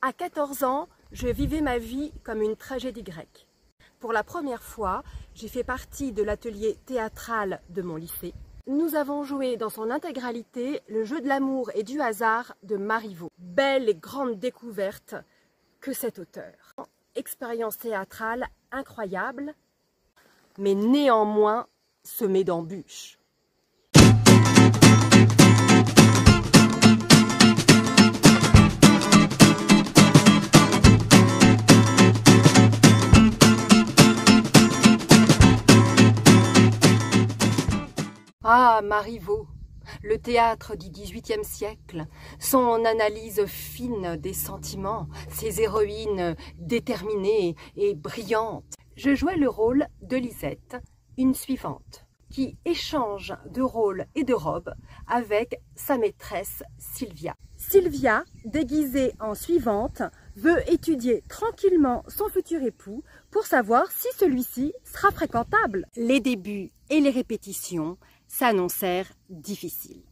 À 14 ans, je vivais ma vie comme une tragédie grecque. Pour la première fois, j'ai fait partie de l'atelier théâtral de mon lycée. Nous avons joué dans son intégralité le jeu de l'amour et du hasard de Marivaux. Belle et grande découverte que cet auteur. Expérience théâtrale incroyable, mais néanmoins semée d'embûches. Ah, Marivaux, le théâtre du XVIIIe siècle, son analyse fine des sentiments, ses héroïnes déterminées et brillantes. Je jouais le rôle de Lisette, une suivante, qui échange de rôle et de robe avec sa maîtresse Sylvia. Sylvia, déguisée en suivante, veut étudier tranquillement son futur époux pour savoir si celui-ci sera fréquentable. Les débuts et les répétitions s'annoncèrent difficiles.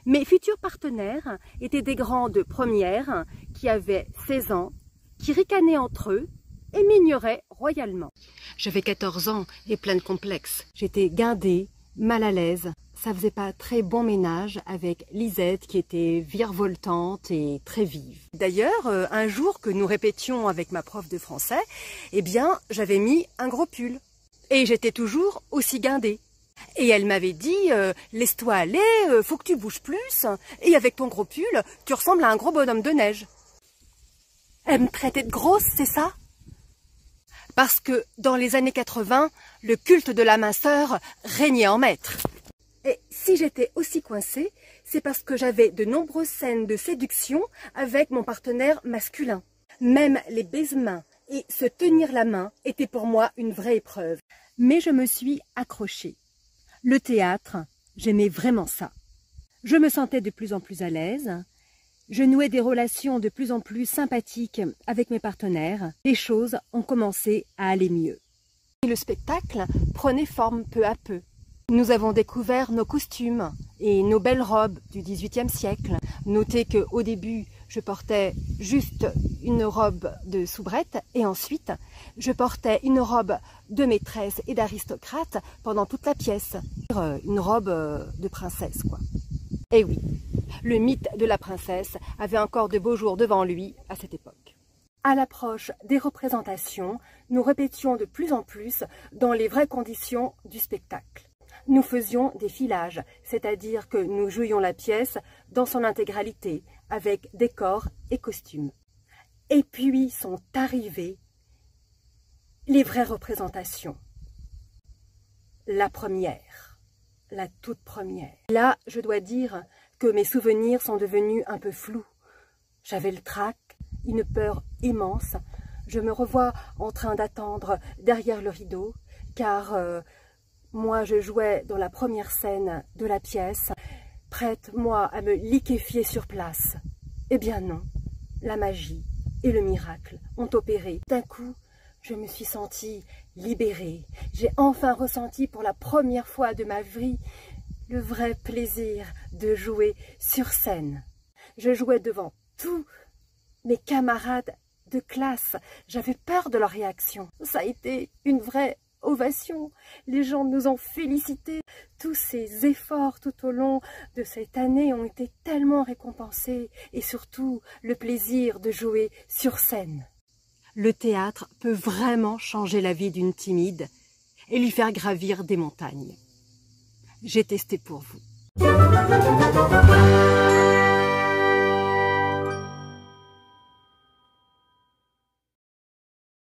Mes futurs partenaires étaient des grands de première qui avaient 16 ans, qui ricanaient entre eux et m'ignoraient royalement. J'avais 14 ans et plein de complexes. J'étais guindée, mal à l'aise. Ça faisait pas très bon ménage avec Lisette qui était virevoltante et très vive. D'ailleurs, un jour que nous répétions avec ma prof de français, eh bien, j'avais mis un gros pull. Et j'étais toujours aussi guindée. Et elle m'avait dit laisse-toi aller, faut que tu bouges plus, et avec ton gros pull, tu ressembles à un gros bonhomme de neige. Elle me traitait de grosse, c'est ça? Parce que dans les années 80, le culte de la minceur régnait en maître. Et si j'étais aussi coincée, c'est parce que j'avais de nombreuses scènes de séduction avec mon partenaire masculin. Même les baise-mains et se tenir la main étaient pour moi une vraie épreuve. Mais je me suis accrochée. Le théâtre, j'aimais vraiment ça. Je me sentais de plus en plus à l'aise. Je nouais des relations de plus en plus sympathiques avec mes partenaires. Les choses ont commencé à aller mieux. Et le spectacle prenait forme peu à peu. Nous avons découvert nos costumes et nos belles robes du XVIIIe siècle. Notez qu'au début, je portais juste une robe de soubrette et ensuite, je portais une robe de maîtresse et d'aristocrate pendant toute la pièce. Une robe de princesse, quoi. Et oui, le mythe de la princesse avait encore de beaux jours devant lui à cette époque. À l'approche des représentations, nous répétions de plus en plus dans les vraies conditions du spectacle. Nous faisions des filages, c'est-à-dire que nous jouions la pièce dans son intégralité, avec décors et costumes. Et puis sont arrivées les vraies représentations. La première, la toute première. Là, je dois dire que mes souvenirs sont devenus un peu flous. J'avais le trac, une peur immense. Je me revois en train d'attendre derrière le rideau, car moi je jouais dans la première scène de la pièce, prête moi à me liquéfier sur place. Eh bien non, la magie et le miracle ont opéré. D'un coup, je me suis sentie libérée. J'ai enfin ressenti pour la première fois de ma vie le vrai plaisir de jouer sur scène. Je jouais devant tous mes camarades de classe. J'avais peur de leur réaction. Ça a été une vraie ovation. Les gens nous ont félicités. Tous ces efforts tout au long de cette année ont été tellement récompensés et surtout le plaisir de jouer sur scène. Le théâtre peut vraiment changer la vie d'une timide et lui faire gravir des montagnes. J'ai testé pour vous.